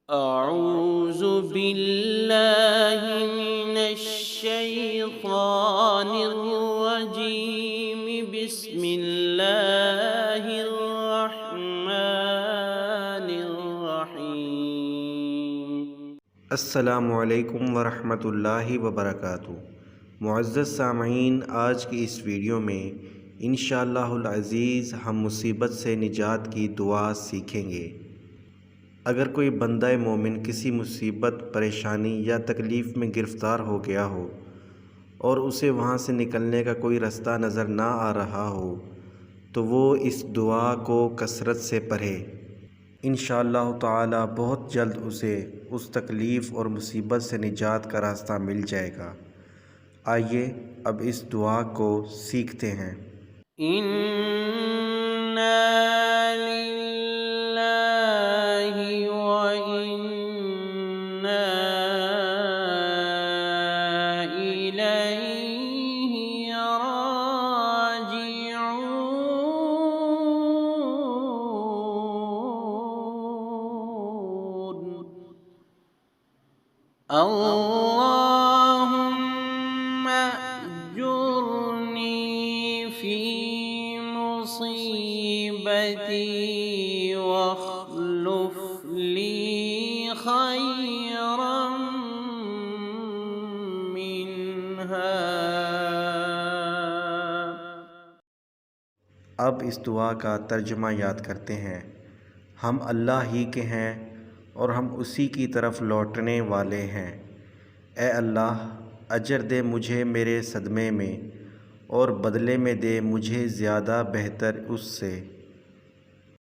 أعوذ बिल्लाहि मिनश्शैतानिर्रजीम बिस्मिल्लाहिर्रहमानिर्रहीम। अस्सलामुअलैकुम वरहमतुल्लाहि वबरकातुहू। मुअज़्ज़ज़ सामईन, आज की इस वीडियो में इंशाअल्लाहुल अज़ीज़ हम मुसीबत से निजात की दुआ सीखेंगे। अगर कोई बंदा मोमिन किसी मुसीबत, परेशानी या तकलीफ़ में गिरफ़्तार हो गया हो और उसे वहाँ से निकलने का कोई रास्ता नज़र ना आ रहा हो तो वो इस दुआ को कसरत से पढ़े। इंशाअल्लाह ताला बहुत जल्द उसे उस तकलीफ़ और मुसीबत से निजात का रास्ता मिल जाएगा। आइए अब इस दुआ को सीखते हैं। इन्ना लिल्लाहि व इन्ना इलैहि राजिऊन। अल्लाहुम्मा अजुरनी फी मुसीबती वख्लुफ ली खैरम मिन्हा। अब इस दुआ का तर्जुमा याद करते हैं। हम अल्लाह ही के हैं और हम उसी की तरफ लौटने वाले हैं। ए अल्लाह, अजर दे मुझे मेरे सदमे में और बदले में दे मुझे ज़्यादा बेहतर उससे।